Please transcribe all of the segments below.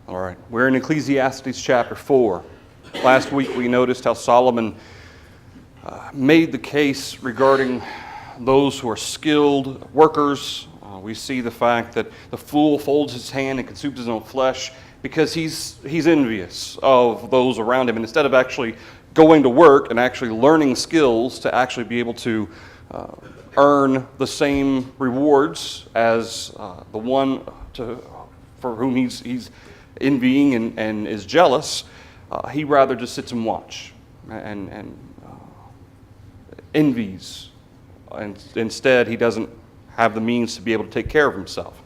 All right, we're in Ecclesiastes chapter 4. Last week we noticed how Solomon made the case regarding those who are skilled workers. We see the fact that the fool folds his hand and consumes his own flesh because he's envious of those around him. And instead of actually going to work and actually learning skills to actually be able to earn the same rewards as the one for whom he's envying and is jealous, he rather just sits and watch and envies. And instead, he doesn't have the means to be able to take care of himself.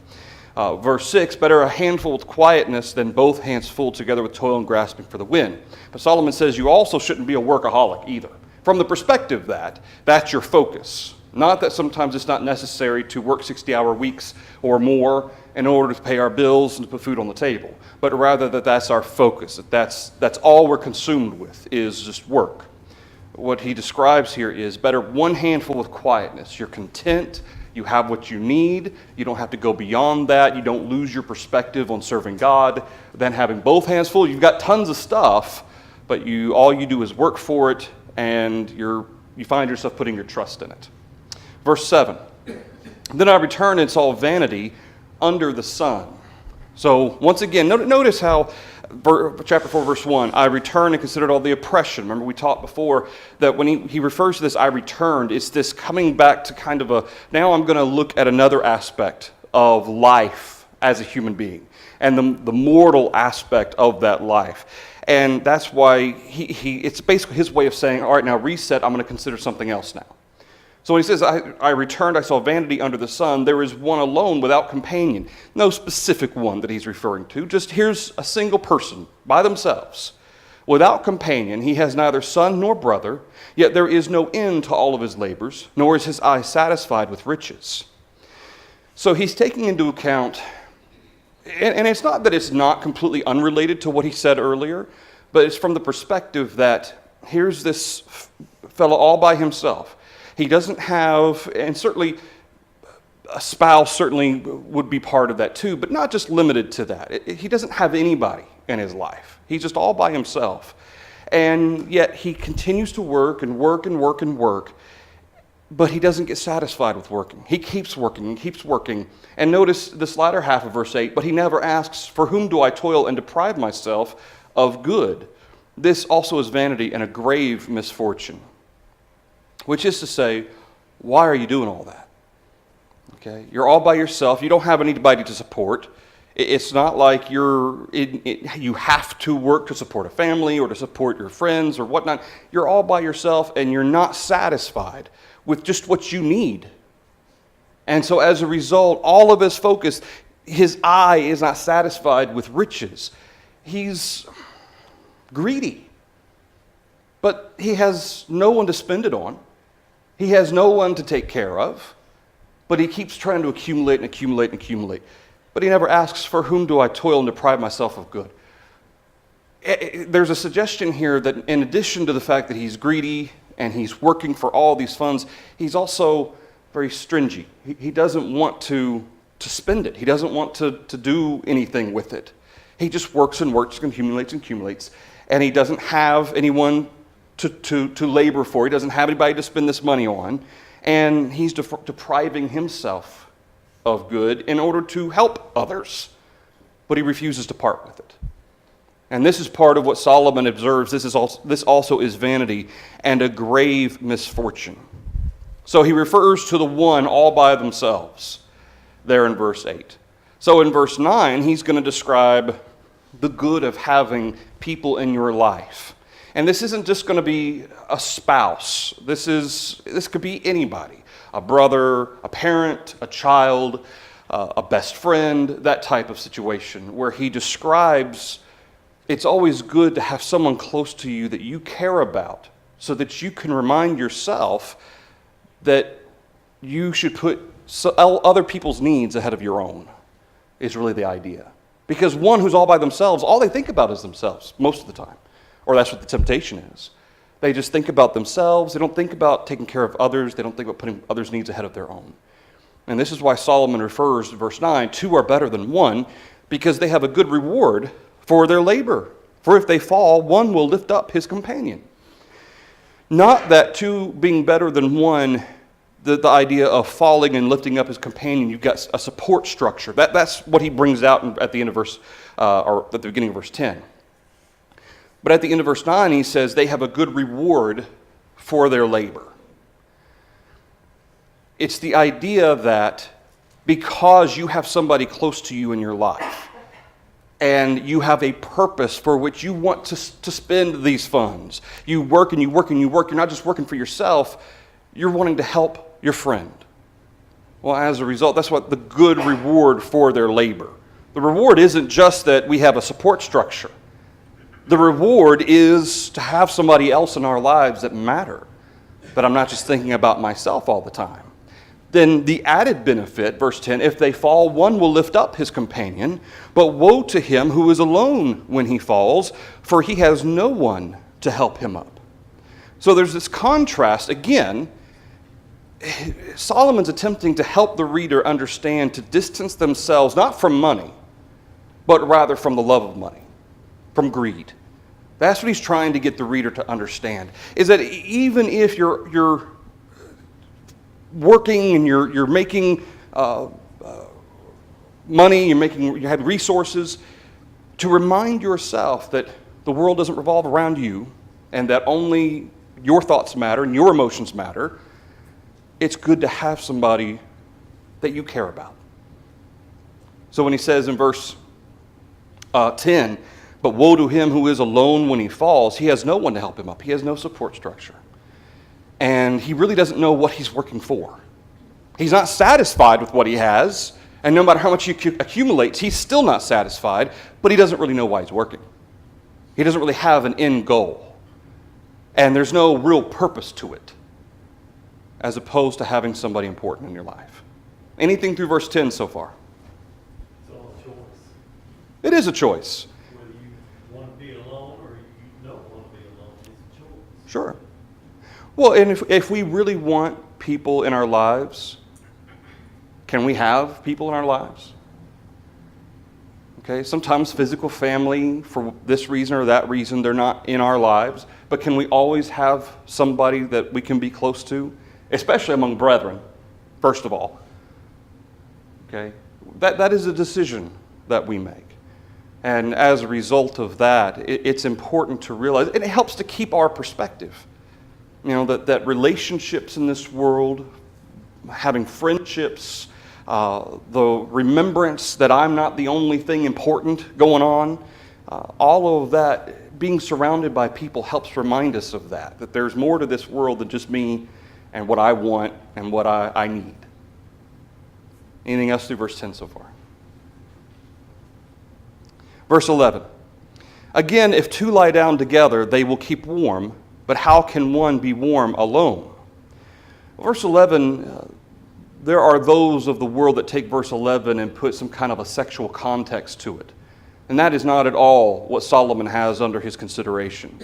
Verse 6, better a handful with quietness than both hands full together with toil and grasping for the wind. But Solomon says you also shouldn't be a workaholic either. From the perspective that that's your focus. Not that sometimes it's not necessary to work 60-hour weeks or more in order to pay our bills and to put food on the table, but rather that's our focus, that's all we're consumed with is just work. What he describes here is better one handful with quietness. You're content, you have what you need, you don't have to go beyond that, you don't lose your perspective on serving God, than having both hands full. You've got tons of stuff, but all you do is work for it, and you find yourself putting your trust in it. Verse 7, then I returned and saw vanity under the sun. So once again, notice how chapter 4, verse 1, I returned and considered all the oppression. Remember we talked before that when he refers to this, I returned, it's this coming back to kind of now I'm going to look at another aspect of life as a human being and the mortal aspect of that life. And that's why it's basically his way of saying, all right, now reset, I'm going to consider something else now. So when he says, I returned, I saw vanity under the sun, there is one alone without companion. No specific one that he's referring to. Just here's a single person by themselves. Without companion, he has neither son nor brother, yet there is no end to all of his labors, nor is his eye satisfied with riches. So he's taking into account, and it's not that it's not completely unrelated to what he said earlier, but it's from the perspective that here's this fellow all by himself. He doesn't have, and certainly a spouse certainly would be part of that too, but not just limited to that. He doesn't have anybody in his life. He's just all by himself. And yet he continues to work and work and work and work, but he doesn't get satisfied with working. He keeps working and keeps working. And notice this latter half of verse 8, but he never asks, for whom do I toil and deprive myself of good? This also is vanity and a grave misfortune. Which is to say, why are you doing all that? Okay, you're all by yourself. You don't have anybody to support. It's not like you have to work to support a family or to support your friends or whatnot. You're all by yourself and you're not satisfied with just what you need. And so as a result, all of his focus, his eye is not satisfied with riches. He's greedy. But he has no one to spend it on. He has no one to take care of, but he keeps trying to accumulate and accumulate and accumulate. But he never asks, for whom do I toil and deprive myself of good? There's a suggestion here that in addition to the fact that he's greedy and he's working for all these funds, he's also very stingy. He doesn't want to spend it. He doesn't want to do anything with it. He just works and works and accumulates, and he doesn't have anyone to labor for. He doesn't have anybody to spend this money on, and he's depriving himself of good in order to help others, but he refuses to part with it. And this is part of what Solomon observes. This also is vanity and a grave misfortune. So he refers to the one all by themselves there in verse 8. So in verse 9, he's going to describe the good of having people in your life. And this isn't just going to be a spouse. This could be anybody. A brother, a parent, a child, a best friend, that type of situation where he describes it's always good to have someone close to you that you care about so that you can remind yourself that you should put other people's needs ahead of your own is really the idea. Because one who's all by themselves, all they think about is themselves most of the time. Or that's what the temptation is. They just think about themselves. They don't think about taking care of others. They don't think about putting others' needs ahead of their own. And this is why Solomon refers to verse 9, two are better than one, because they have a good reward for their labor. For if they fall, one will lift up his companion. Not that two being better than one, the idea of falling and lifting up his companion, you've got a support structure. That's what he brings out at the end of or at the beginning of verse 10. But at the end of verse 9, he says they have a good reward for their labor. It's the idea that because you have somebody close to you in your life, and you have a purpose for which you want to spend these funds. You work and you work and you work. You're not just working for yourself. You're wanting to help your friend. Well, as a result, that's what the good reward for their labor. The reward isn't just that we have a support structure. The reward is to have somebody else in our lives that matter. That I'm not just thinking about myself all the time. Then the added benefit, verse 10, if they fall, one will lift up his companion, but woe to him who is alone when he falls, for he has no one to help him up. So there's this contrast. Again, Solomon's attempting to help the reader understand to distance themselves, not from money, but rather from the love of money, from greed. That's what he's trying to get the reader to understand, is that even if you're working and you're making money, you have resources, to remind yourself that the world doesn't revolve around you and that only your thoughts matter and your emotions matter. It's good to have somebody that you care about. So when he says in verse 10, but woe to him who is alone when he falls, he has no one to help him up. He has no support structure. And he really doesn't know what he's working for. He's not satisfied with what he has, and no matter how much he accumulates, he's still not satisfied, but he doesn't really know why he's working. He doesn't really have an end goal. And there's no real purpose to it, as opposed to having somebody important in your life. Anything through verse 10 so far? It's all a choice. It is a choice. Whether you want to be alone or you don't want to be alone, it's a choice. Sure. Well, and if we really want people in our lives, can we have people in our lives? Okay, sometimes physical family, for this reason or that reason, they're not in our lives. But can we always have somebody that we can be close to? Especially among brethren, first of all. Okay, that is a decision that we make. And as a result of that, it's important to realize, and it helps to keep our perspective. You know, that relationships in this world, having friendships, the remembrance that I'm not the only thing important going on, all of that, being surrounded by people helps remind us of that there's more to this world than just me and what I want and what I need. Anything else through verse 10 so far? Verse 11. Again, if two lie down together, they will keep warm. But how can one be warm alone? Verse 11, there are those of the world that take verse 11 and put some kind of a sexual context to it. And that is not at all what Solomon has under his consideration.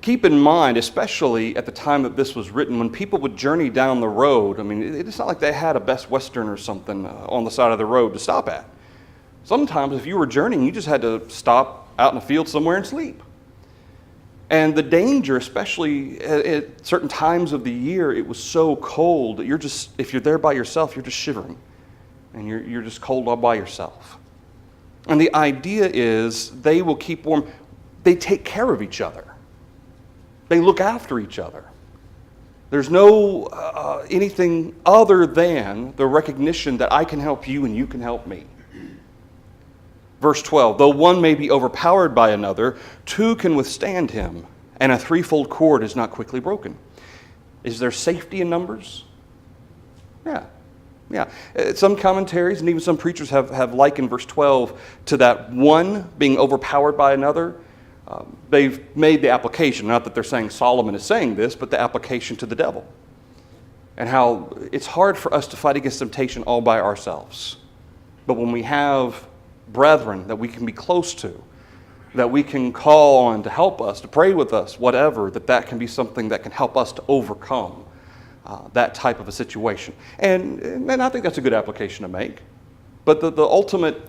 Keep in mind, especially at the time that this was written, when people would journey down the road, I mean, it's not like they had a Best Western or something on the side of the road to stop at. Sometimes if you were journeying, you just had to stop out in the field somewhere and sleep. And the danger, especially at certain times of the year, it was so cold that if you're there by yourself, you're just shivering. And you're just cold all by yourself. And the idea is they will keep warm. They take care of each other. They look after each other. There's no anything other than the recognition that I can help you and you can help me. Verse 12, though one may be overpowered by another, two can withstand him, and a threefold cord is not quickly broken. Is there safety in numbers? Yeah. Some commentaries and even some preachers have likened verse 12 to that one being overpowered by another. They've made the application, not that they're saying Solomon is saying this, but the application to the devil. And how it's hard for us to fight against temptation all by ourselves. But when we have brethren that we can be close to, that we can call on to help us, to pray with us, whatever, that can be something that can help us to overcome that type of a situation. And I think that's a good application to make. But the ultimate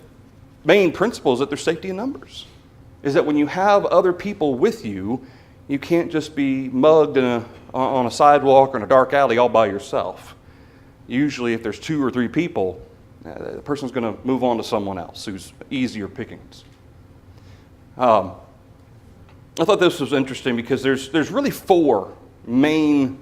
main principle is that there's safety in numbers. is that when you have other people with you, you can't just be mugged on a sidewalk or in a dark alley all by yourself. Usually if there's 2 or 3 people, the person's going to move on to someone else who's easier pickings. I thought this was interesting because there's really 4 main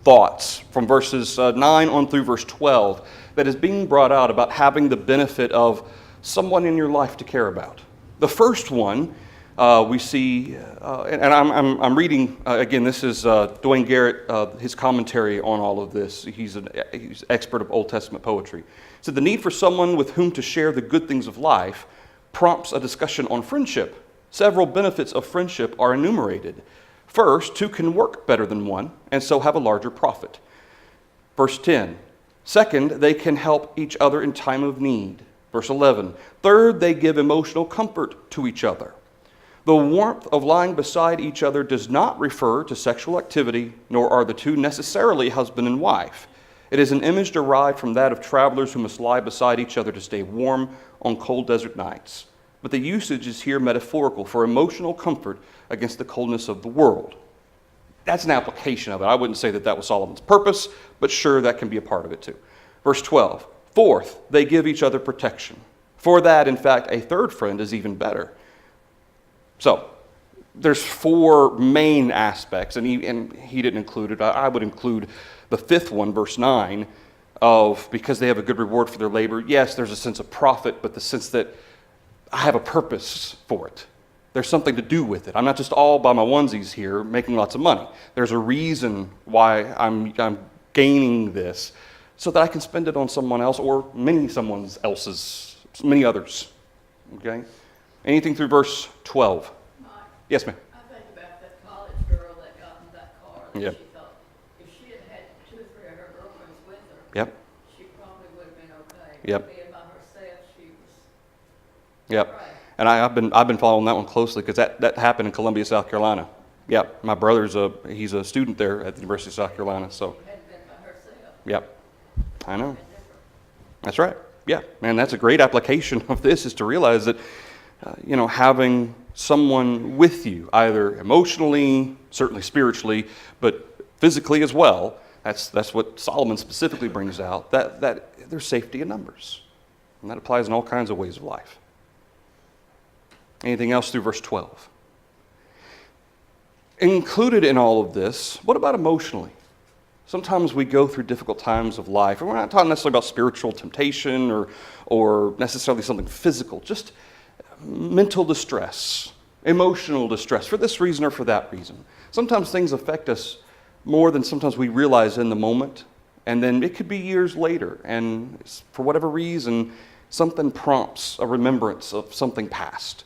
thoughts from verses 9 on through verse 12 that is being brought out about having the benefit of someone in your life to care about. The first one we see, and I'm reading, again, this is Dwayne Garrett, his commentary on all of this. He's expert of Old Testament poetry. He said, the need for someone with whom to share the good things of life prompts a discussion on friendship. Several benefits of friendship are enumerated. First, 2 can work better than 1, and so have a larger profit. Verse 10. Second, they can help each other in time of need. Verse 11. Third, they give emotional comfort to each other. The warmth of lying beside each other does not refer to sexual activity, nor are the 2 necessarily husband and wife. It is an image derived from that of travelers who must lie beside each other to stay warm on cold desert nights. But the usage is here metaphorical for emotional comfort against the coldness of the world. That's an application of it. I wouldn't say that was Solomon's purpose, but sure, that can be a part of it too. Verse 12. Fourth, they give each other protection. For that, in fact, a third friend is even better. So, there's 4 main aspects, and he didn't include it. I would include the 5th one, verse 9, of because they have a good reward for their labor. Yes, there's a sense of profit, but the sense that I have a purpose for it. There's something to do with it. I'm not just all by my onesies here making lots of money. There's a reason why I'm gaining this so that I can spend it on someone else or many others. Okay? Anything through verse 12? Mike, Yes, ma'am. I think about that college girl that got in that car. And Yep. she thought if she had had 2 or 3 of her girlfriends with her, Yep. she probably would have been okay. Yep. Being by herself, she was Yep. right. And I've been following that one closely because that happened in Columbia, South Carolina. Yep. My brother's he's a student there at the University of South Carolina. So, She hadn't been by herself. yep. I know. Been different. That's right. Yeah, man, that's a great application of this is to realize that, having someone with you, either emotionally, certainly spiritually, but physically as well, that's what Solomon specifically brings out, that there's safety in numbers. And that applies in all kinds of ways of life. Anything else through verse 12? Included in all of this, what about emotionally? Sometimes we go through difficult times of life, and we're not talking necessarily about spiritual temptation or necessarily something physical, just mental distress, emotional distress, for this reason or for that reason. Sometimes things affect us more than sometimes we realize in the moment, and then it could be years later, and for whatever reason, something prompts a remembrance of something past.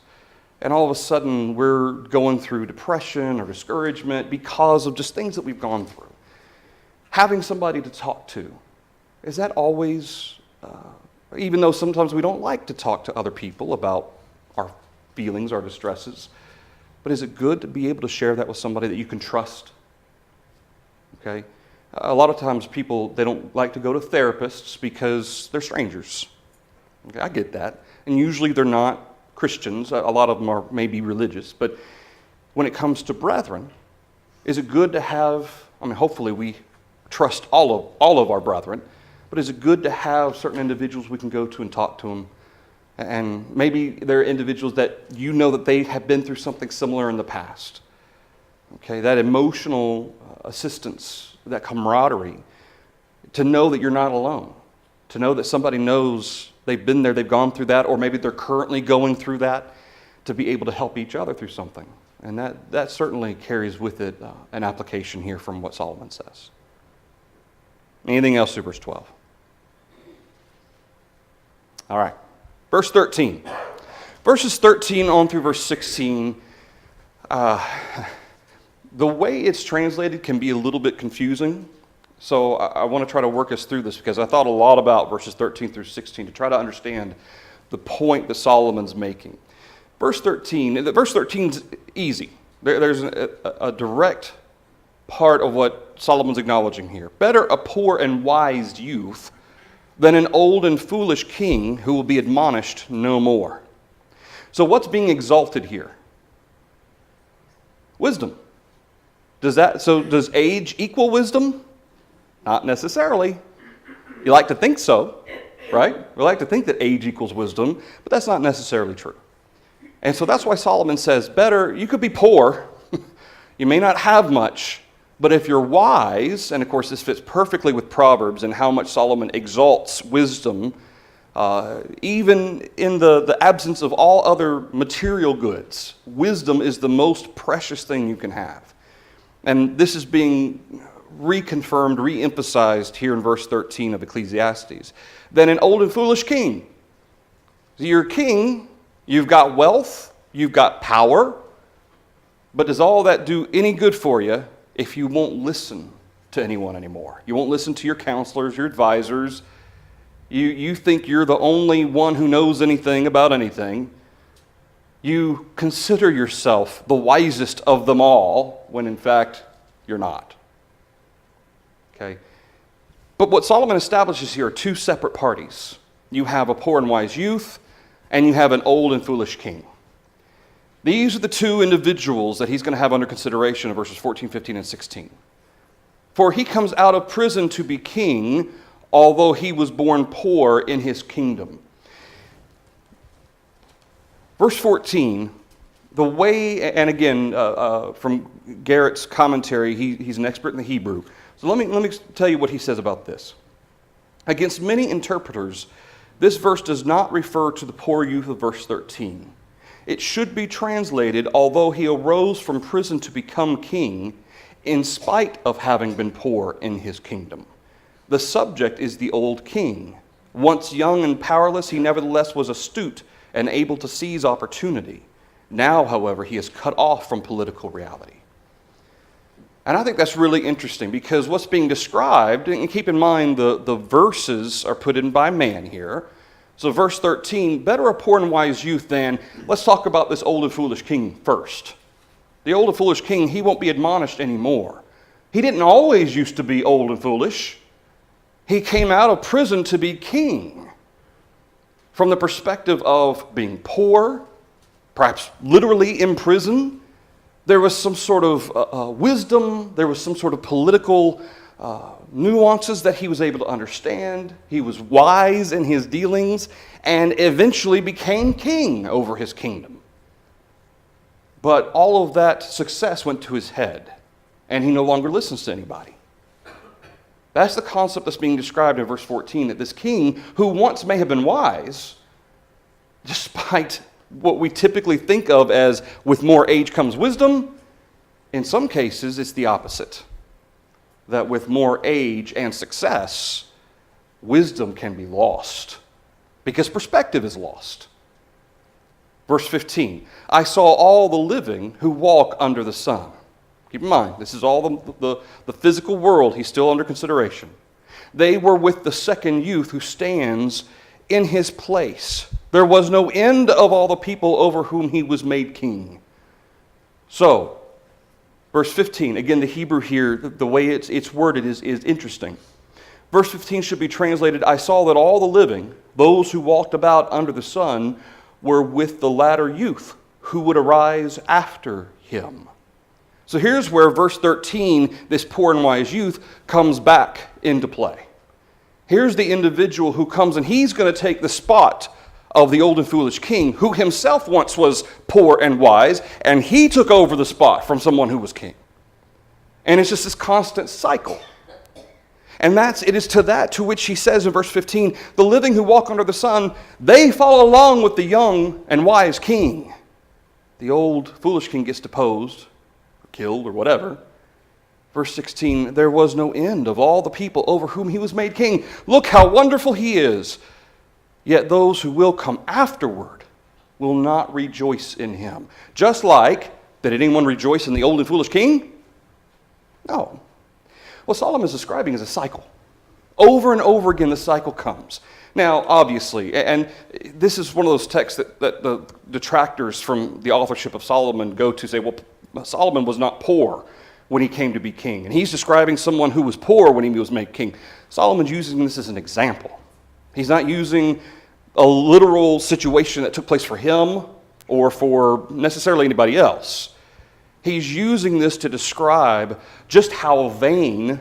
And all of a sudden, we're going through depression or discouragement because of just things that we've gone through. Having somebody to talk to, is that always, even though sometimes we don't like to talk to other people about our feelings, our distresses, but is it good to be able to share that with somebody that you can trust? Okay? A lot of times people, they don't like to go to therapists because they're strangers. Okay, I get that. And usually they're not Christians. A lot of them are maybe religious. But when it comes to brethren, is it good to have, hopefully we trust all of our brethren, but is it good to have certain individuals we can go to and talk to them? And maybe they're individuals that you know that they have been through something similar in the past. Okay, that emotional assistance, that camaraderie, to know that you're not alone, to know that somebody knows they've been there, they've gone through that, or maybe they're currently going through that, to be able to help each other through something. And that certainly carries with it an application here from what Solomon says. Anything else through verse 12? All right. Verse 13. Verses 13 on through verse 16, the way it's translated can be a little bit confusing. So I want to try to work us through this because I thought a lot about verses 13 through 16 to try to understand the point that Solomon's making. Verse 13 is easy. There's a direct part of what Solomon's acknowledging here. Better a poor and wise youth than an old and foolish king who will be admonished no more. So what's being exalted here? wisdom. Does age equal wisdom? Not necessarily. You like to think so, right? We like to think that age equals wisdom, but that's not necessarily true. And so that's why Solomon says, better, you could be poor, you may not have much, but if you're wise, and of course this fits perfectly with Proverbs and how much Solomon exalts wisdom, even in the absence of all other material goods, wisdom is the most precious thing you can have. And this is being reconfirmed, re-emphasized here in verse 13 of Ecclesiastes. Then an old and foolish king. You're a king, you've got wealth, you've got power, but does all that do any good for you if you won't listen to anyone anymore? You won't listen to your counselors, your advisors. You think you're the only one who knows anything about anything. You consider yourself the wisest of them all, when in fact you're not. Okay? But what Solomon establishes here are two separate parties. You have a poor and wise youth, and you have an old and foolish king. These are the two individuals that he's going to have under consideration in verses 14, 15, and 16. For he comes out of prison to be king, although he was born poor in his kingdom. Verse 14, the way, and again, from Garrett's commentary, he's an expert in the Hebrew. So let me tell you what he says about this. Against many interpreters, this verse does not refer to the poor youth of verse 13. It should be translated, although he arose from prison to become king, in spite of having been poor in his kingdom. The subject is the old king. Once young and powerless, he nevertheless was astute and able to seize opportunity. Now, however, he is cut off from political reality. And I think that's really interesting because what's being described, and keep in mind the verses are put in by man here. So verse 13, better a poor and wise youth than, let's talk about this old and foolish king first. The old and foolish king, he won't be admonished anymore. He didn't always used to be old and foolish. He came out of prison to be king. From the perspective of being poor, perhaps literally in prison, there was some sort of wisdom, there was some sort of political nuances that he was able to understand. He was wise in his dealings and eventually became king over his kingdom. But all of that success went to his head, and he no longer listens to anybody. That's the concept that's being described in verse 14, that this king, who once may have been wise, despite what we typically think of as with more age comes wisdom, in some cases it's the opposite. That with more age and success, wisdom can be lost because perspective is lost. Verse 15, I saw all the living who walk under the sun. Keep in mind, this is all the physical world. He's still under consideration. They were with the second youth who stands in his place. There was no end of all the people over whom he was made king. So, verse 15, again, the Hebrew here, the way it's worded is interesting. Verse 15 should be translated, I saw that all the living, those who walked about under the sun, were with the latter youth who would arise after him. So here's where verse 13, this poor and wise youth, comes back into play. Here's the individual who comes and he's going to take the spot of the old and foolish king, who himself once was poor and wise, and he took over the spot from someone who was king. And it's just this constant cycle. And it is to that to which he says in verse 15, the living who walk under the sun, they follow along with the young and wise king. The old foolish king gets deposed, or killed, or whatever. Verse 16, there was no end of all the people over whom he was made king. Look how wonderful he is. Yet those who will come afterward will not rejoice in him. Just like, did anyone rejoice in the old and foolish king? No. What Solomon is describing is a cycle. Over and over again, the cycle comes. Now, obviously, and this is one of those texts that the detractors from the authorship of Solomon go to say, well, Solomon was not poor when he came to be king. And he's describing someone who was poor when he was made king. Solomon's using this as an example. He's not using a literal situation that took place for him or for necessarily anybody else. He's using this to describe just how vain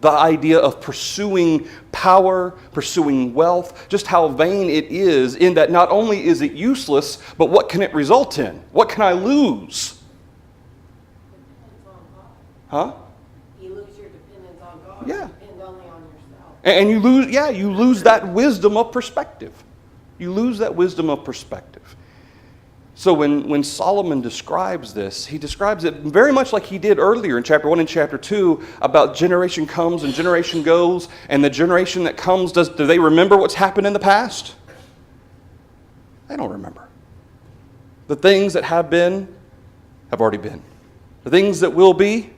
the idea of pursuing power, pursuing wealth, just how vain it is, in that not only is it useless, but what can it result in? What can I lose? Depends on God. Huh? You lose your dependence on God. Yeah. You depend only on yourself. And you lose that wisdom of perspective. You lose that wisdom of perspective. So when Solomon describes this, he describes it very much like he did earlier in chapter 1 and chapter 2 about generation comes and generation goes, and the generation that comes, do they remember what's happened in the past? They don't remember. The things that have been have already been. The things that will be,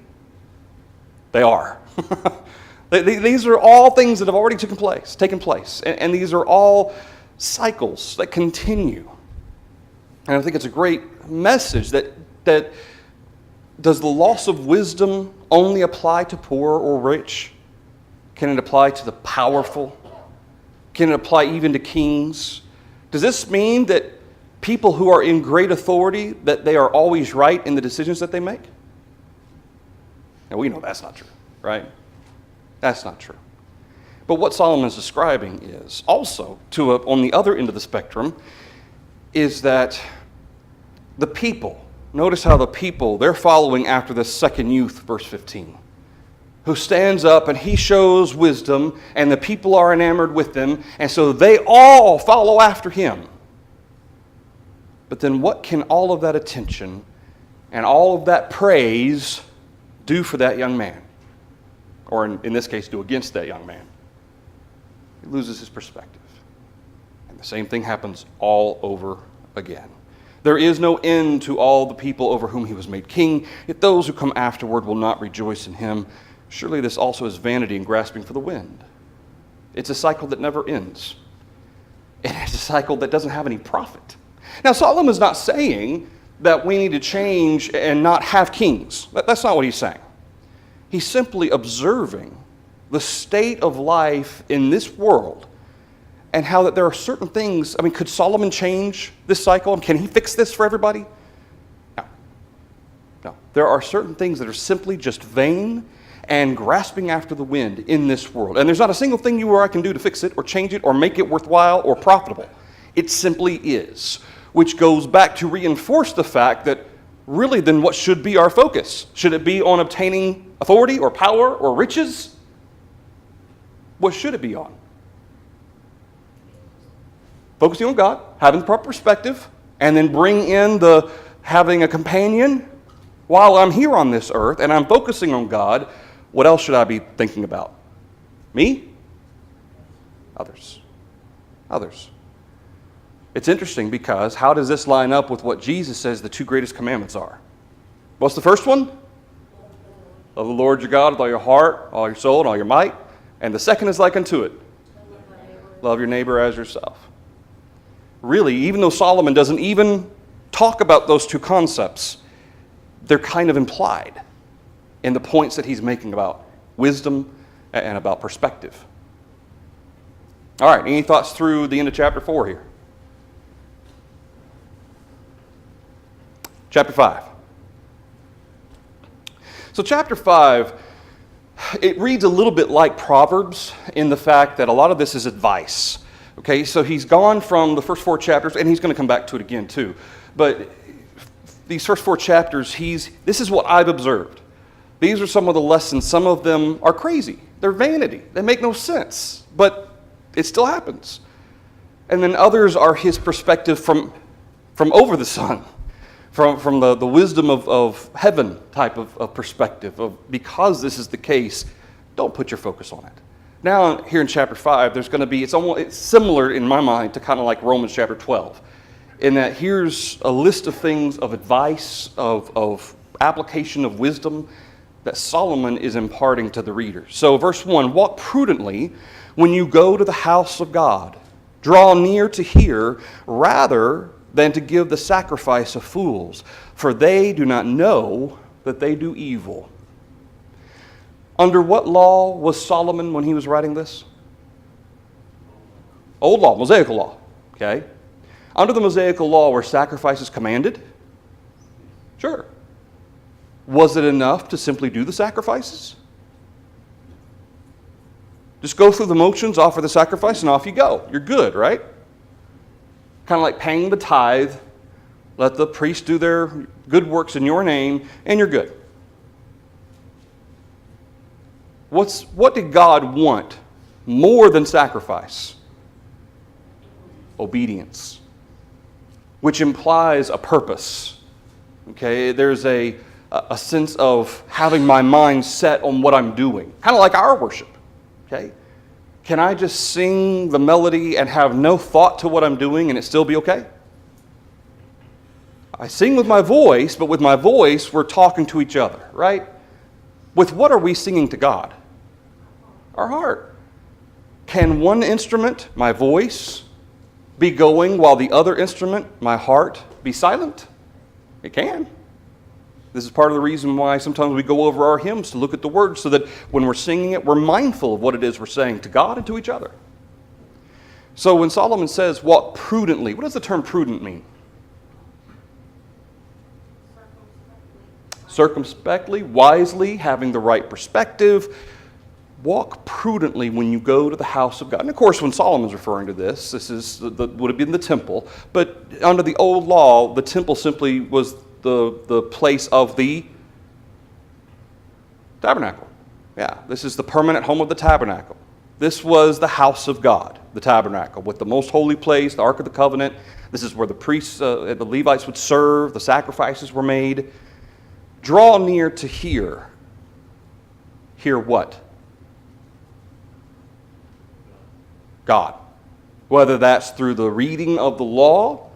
they are. These are all things that have already taken place. And these are all cycles that continue. And I think it's a great message that does the loss of wisdom only apply to poor or rich? Can it apply to the powerful? Can it apply even to kings? Does this mean that people who are in great authority, that they are always right in the decisions that they make? Now we know that's not true, right? That's not true. But what Solomon is describing is also, on the other end of the spectrum, is that the people, notice how the people, they're following after the second youth, verse 15, who stands up and he shows wisdom, and the people are enamored with him, and so they all follow after him. But then what can all of that attention and all of that praise do for that young man? Or in this case, do against that young man? He loses his perspective. And the same thing happens all over again. There is no end to all the people over whom he was made king, yet those who come afterward will not rejoice in him. Surely this also is vanity and grasping for the wind. It's a cycle that never ends. And it's a cycle that doesn't have any profit. Now, Solomon is not saying that we need to change and not have kings. That's not what he's saying. He's simply observing the state of life in this world and how that there are certain things. I mean, could Solomon change this cycle? Can he fix this for everybody? No. There are certain things that are simply just vain and grasping after the wind in this world. And there's not a single thing you or I can do to fix it or change it or make it worthwhile or profitable. It simply is, which goes back to reinforce the fact that really then what should be our focus? Should it be on obtaining authority or power or riches? What should it be on? Focusing on God, having the proper perspective, and then bring in the having a companion. While I'm here on this earth and I'm focusing on God, what else should I be thinking about? Me? Others. It's interesting because how does this line up with what Jesus says the two greatest commandments are? What's the first one? Love the Lord your God with all your heart, all your soul, and all your might. And the second is like unto it. Love your neighbor as yourself. Really, even though Solomon doesn't even talk about those two concepts, they're kind of implied in the points that he's making about wisdom and about perspective. All right, any thoughts through the end of chapter 4 here? Chapter 5. So chapter 5, it reads a little bit like Proverbs in the fact that a lot of this is advice. Okay, so he's gone from the first 4 chapters, and he's going to come back to it again too. But these first 4 chapters, this is what I've observed. These are some of the lessons. Some of them are crazy. They're vanity. They make no sense. But it still happens. And then others are his perspective from over the sun. From the wisdom of heaven type of perspective. Because this is the case, don't put your focus on it. Now, here in chapter 5, there's going to be, it's similar in my mind to kind of like Romans chapter 12. In that here's a list of things of advice, of application of wisdom that Solomon is imparting to the reader. So verse 1, walk prudently when you go to the house of God. Draw near to hear rather than to give the sacrifice of fools, for they do not know that they do evil. Under what law was Solomon when he was writing this? Old law, Mosaical law. Okay. Under the Mosaical law were sacrifices commanded? Sure. Was it enough to simply do the sacrifices? Just go through the motions, offer the sacrifice, and off you go. You're good, right? Kind of like paying the tithe. Let the priest do their good works in your name, and you're good. What did God want more than sacrifice? Obedience, which implies a purpose. Okay, there's a sense of having my mind set on what I'm doing, kind of like our worship. Okay, can I just sing the melody and have no thought to what I'm doing and it still be okay? I sing with my voice, but with my voice we're talking to each other, right? With what are we singing to God? Our heart. Can one instrument, my voice, be going while the other instrument, my heart, be silent? It can. This is part of the reason why sometimes we go over our hymns to look at the words so that when we're singing it, we're mindful of what it is we're saying to God and to each other. So when Solomon says, walk prudently, what does the term prudent mean? Circumspectly, wisely, having the right perspective. Walk prudently when you go to the house of God. And of course, when Solomon's referring to this is would have been the temple. But under the old law, the temple simply was the place of the tabernacle. Yeah, this is the permanent home of the tabernacle. This was the house of God, the tabernacle, with the most holy place, the Ark of the Covenant. This is where the priests, the Levites would serve, the sacrifices were made. Draw near to hear. Hear what? God. Whether that's through the reading of the law,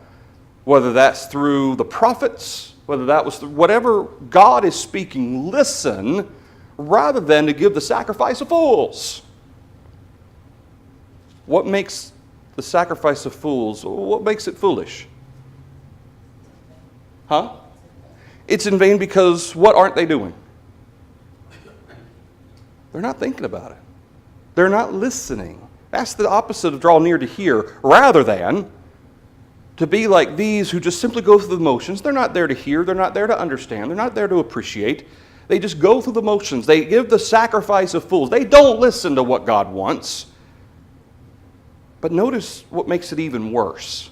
whether that's through the prophets, whether that was through whatever God is speaking, listen rather than to give the sacrifice of fools. What makes the sacrifice of fools, what makes it foolish? Huh? It's in vain because what aren't they doing? They're not thinking about it. They're not listening. That's the opposite of draw near to hear, rather than to be like these who just simply go through the motions. They're not there to hear. They're not there to understand. They're not there to appreciate. They just go through the motions. They give the sacrifice of fools. They don't listen to what God wants. But notice what makes it even worse.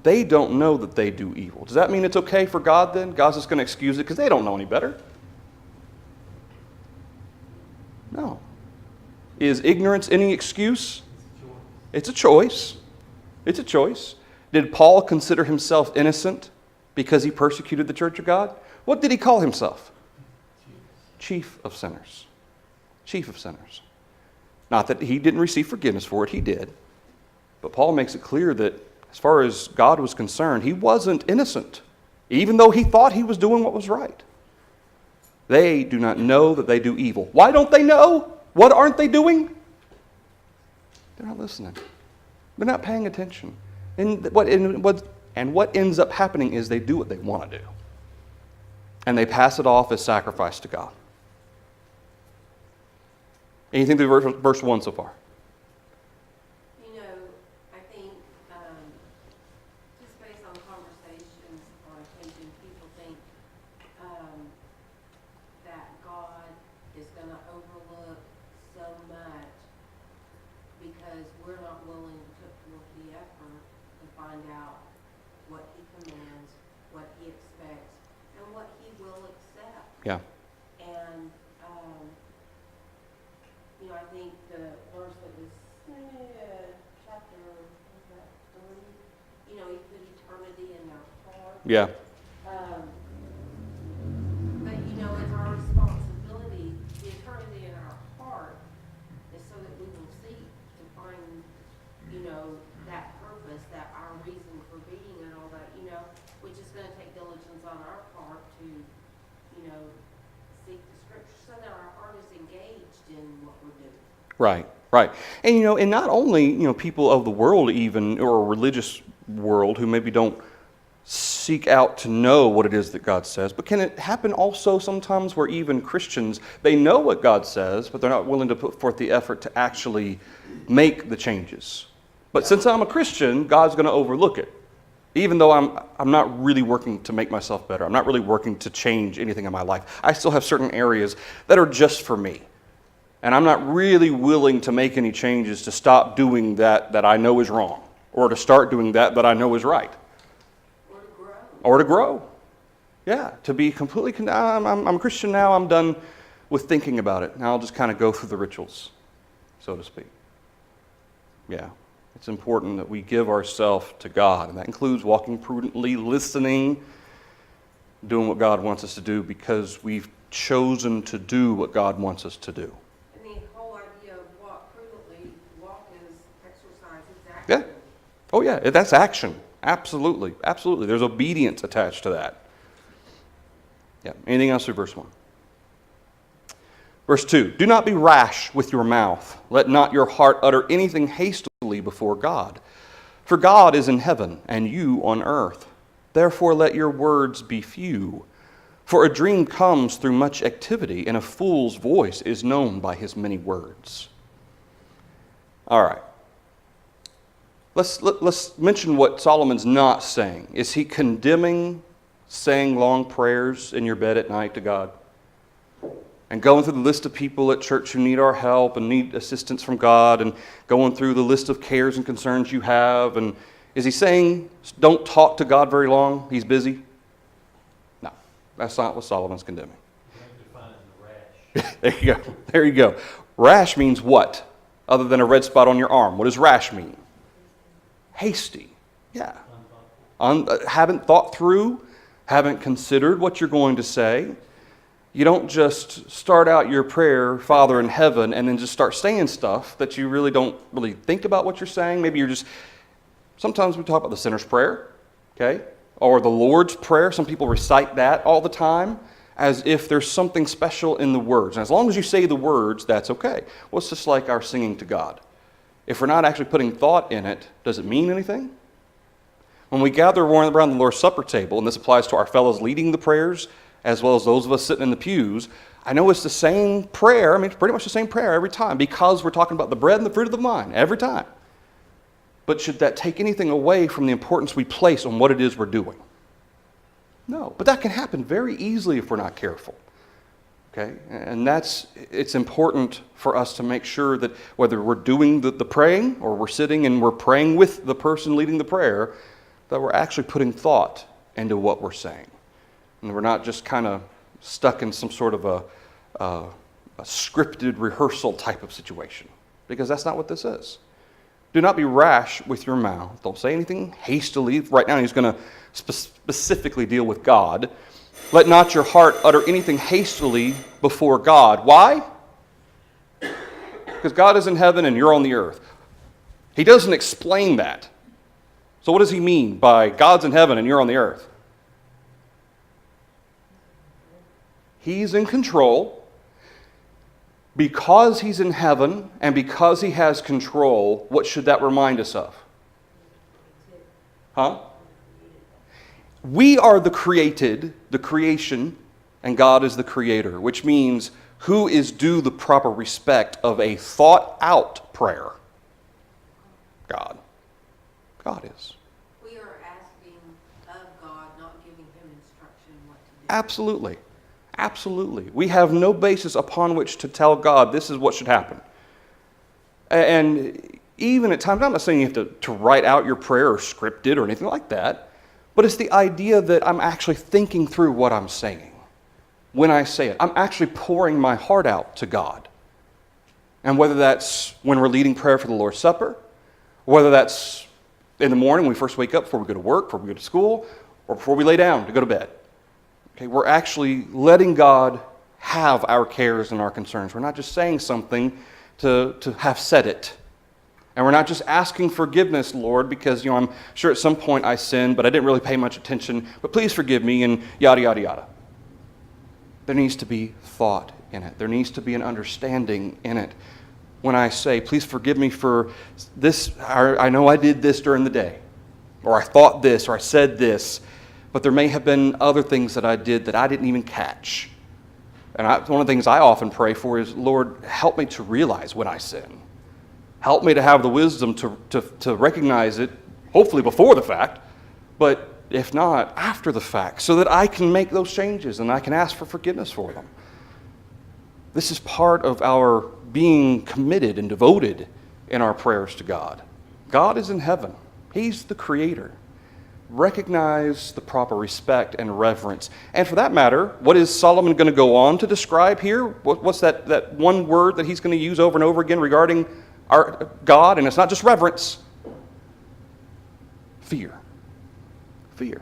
They don't know that they do evil. Does that mean it's okay for God then? God's just going to excuse it because they don't know any better? No. Is ignorance any excuse? It's a choice. It's a choice. Did Paul consider himself innocent because he persecuted the church of God? What did he call himself? Chief of sinners. Chief of sinners. Not that he didn't receive forgiveness for it, he did. But Paul makes it clear that as far as God was concerned, he wasn't innocent, even though he thought he was doing what was right. They do not know that they do evil. Why don't they know? What aren't they doing? They're not listening. They're not paying attention. And what ends up happening is they do what they want to do. And they pass it off as sacrifice to God. Anything through verse 1 so far? You know, I think just based on conversations on occasion, people think that God is going to overlook so much because we're not willing to put forth the effort to find out what He commands, what He expects, and what He will accept. Yeah. And, you know, I think the verse that was chapter, was that 3? You know, He put eternity in our heart. Yeah. But, you know, it's our responsibility, the eternity in our heart is so that we will seek to find, you know, that purpose, that our reason for being and all that, you know, which is going to take diligence on our part to, you know, seek the Scripture so that our heart is engaged in what we're doing. Right, right. And, you know, and not only, you know, people of the world even, or a religious world who maybe don't seek out to know what it is that God says, but can it happen also sometimes where even Christians, they know what God says, but they're not willing to put forth the effort to actually make the changes. But since I'm a Christian, God's going to overlook it. Even though I'm not really working to make myself better, I'm not really working to change anything in my life, I still have certain areas that are just for me. And I'm not really willing to make any changes to stop doing that I know is wrong, or to start doing that I know is right. Or to grow. Or to grow. Yeah, to be completely, I'm a Christian now, I'm done with thinking about it. Now I'll just kind of go through the rituals, so to speak. Yeah, it's important that we give ourselves to God, and that includes walking prudently, listening, doing what God wants us to do because we've chosen to do what God wants us to do. And the whole idea of walk prudently, walk is exercise, it's Yeah. action. Oh yeah, that's action. Absolutely, absolutely. There's obedience attached to that. Yeah. Anything else through verse 1? Verse 2, do not be rash with your mouth. Let not your heart utter anything hastily before God. For God is in heaven, and you on earth. Therefore let your words be few. For a dream comes through much activity, and a fool's voice is known by his many words. All right. Let's mention what Solomon's not saying. Is he condemning saying long prayers in your bed at night to God? And going through the list of people at church who need our help and need assistance from God, and going through the list of cares and concerns you have. And is he saying, don't talk to God very long, he's busy? No, that's not what Solomon's condemning. There you go. There you go. Rash means what? Other than a red spot on your arm. What does rash mean? Hasty. Yeah. Haven't thought through, haven't considered what you're going to say. You don't just start out your prayer, Father in heaven, and then just start saying stuff that you really don't really think about what you're saying. Maybe you're just, sometimes we talk about the sinner's prayer, okay? Or the Lord's Prayer. Some people recite that all the time as if there's something special in the words. And as long as you say the words, that's okay. Well, it's just like our singing to God. If we're not actually putting thought in it, does it mean anything? When we gather around the Lord's Supper table, and this applies to our fellows leading the prayers, as well as those of us sitting in the pews, I know it's the same prayer. I mean, it's pretty much the same prayer every time because we're talking about the bread and the fruit of the vine every time. But should that take anything away from the importance we place on what it is we're doing? No, but that can happen very easily if we're not careful. Okay, and it's important for us to make sure that whether we're doing the praying or we're sitting and we're praying with the person leading the prayer, that we're actually putting thought into what we're saying. And we're not just kind of stuck in some sort of a scripted rehearsal type of situation, because that's not what this is. Do not be rash with your mouth. Don't say anything hastily. Right now he's going to specifically deal with God. Let not your heart utter anything hastily before God. Why? Because God is in heaven and you're on the earth. He doesn't explain that. So what does he mean by God's in heaven and you're on the earth? He's in control. Because he's in heaven and because he has control, what should that remind us of? Huh? We are the created, the creation, and God is the creator, which means who is due the proper respect of a thought-out prayer? God. God is. We are asking of God, not giving him instruction what to do. Absolutely. Absolutely. We have no basis upon which to tell God this is what should happen. And even at times, I'm not saying you have to write out your prayer or script it or anything like that, but it's the idea that I'm actually thinking through what I'm saying. When I say it, I'm actually pouring my heart out to God. And whether that's when we're leading prayer for the Lord's Supper, whether that's in the morning when we first wake up before we go to work, before we go to school, or before we lay down to go to bed. Okay, we're actually letting God have our cares and our concerns. We're not just saying something to have said it. And we're not just asking forgiveness, Lord, because I'm sure at some point I sinned, but I didn't really pay much attention. But please forgive me, and yada, yada, yada. There needs to be thought in it. There needs to be an understanding in it. When I say, please forgive me for this, I know I did this during the day, or I thought this, or I said this, but there may have been other things that I did that I didn't even catch. And one of the things I often pray for is, Lord, help me to realize when I sin. Help me to have the wisdom to recognize it, hopefully before the fact, but if not, after the fact, so that I can make those changes and I can ask for forgiveness for them. This is part of our being committed and devoted in our prayers to God. God is in heaven. He's the Creator. Recognize the proper respect and reverence. And for that matter, what is Solomon going to go on to describe here? What's that one word that he's going to use over and over again regarding our God? And it's not just reverence. Fear. Fear.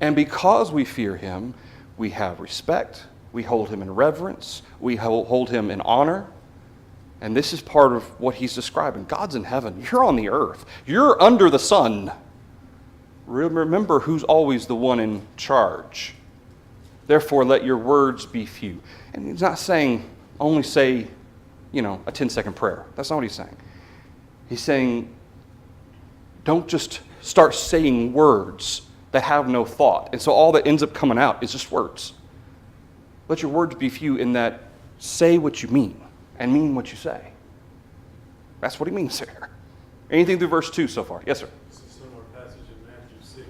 And because we fear Him, we have respect, we hold Him in reverence, we hold Him in honor. And this is part of what he's describing. God's in heaven. You're on the earth. You're under the sun. Remember who's always the one in charge. Therefore, let your words be few. And he's not saying only say, a 10-second prayer. That's not what he's saying. He's saying don't just start saying words that have no thought. And so all that ends up coming out is just words. Let your words be few in that say what you mean and mean what you say. That's what he means there. Anything through verse 2 so far? Yes, sir. It's a similar passage in Matthew 6. The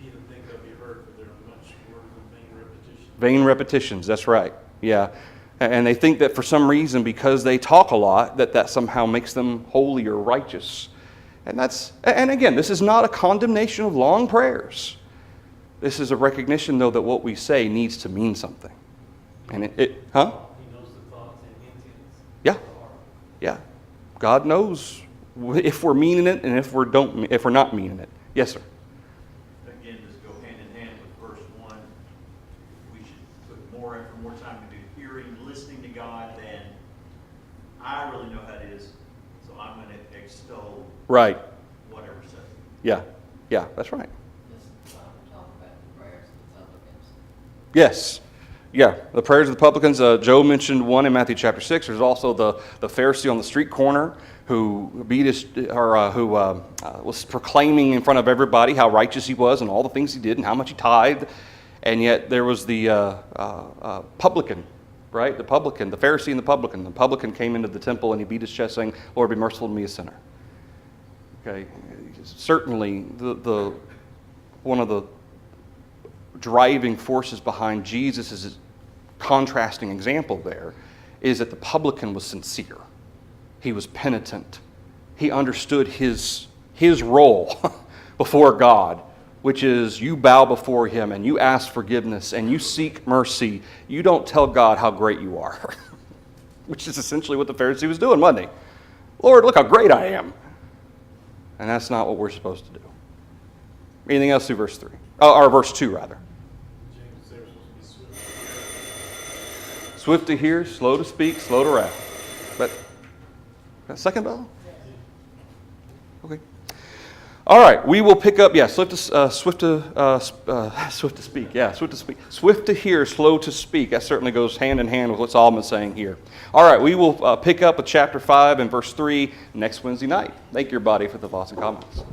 heathen think they'll be heard, but there are much more than vain repetitions. Vain repetitions, that's right. Yeah. And they think that for some reason, because they talk a lot, that somehow makes them holy or righteous. And again, this is not a condemnation of long prayers. This is a recognition, though, that what we say needs to mean something. And He knows the thoughts and intents. Yeah. Yeah. God knows if we're meaning it and if we're not meaning it. Yes, sir. Again, this go hand in hand with verse 1. We should put more effort, more time into hearing, listening to God than I really know how it is, so I'm going to extol Right. whatever says. Yeah. Yeah, that's right. Just talk about the prayers of the publicans. Yes. Yeah, the prayers of the publicans. Joe mentioned one in Matthew chapter 6. There's also the Pharisee on the street corner who was proclaiming in front of everybody how righteous he was and all the things he did and how much he tithed. And yet there was the publican, right? The publican, the Pharisee and the publican. The publican came into the temple and he beat his chest saying, "Lord, be merciful to me, a sinner." Okay, certainly the one of the driving forces behind Jesus' contrasting example there is that the publican was sincere. He was penitent. He understood his role before God, which is you bow before Him and you ask forgiveness and you seek mercy. You don't tell God how great you are, which is essentially what the Pharisee was doing, wasn't he? Lord, look how great I am. And that's not what we're supposed to do. Anything else through verse 3? Or verse 2, rather. James says we're supposed to be swift. Swift to hear, slow to speak, slow to wrath. But that second bell? Okay. All right, we will pick up. Yeah, swift to speak. Yeah, swift to speak. Swift to hear, slow to speak. That certainly goes hand in hand with what Solomon is saying here. All right, we will pick up with chapter 5 and verse 3 next Wednesday night. Thank you, everybody, for the thoughts and comments.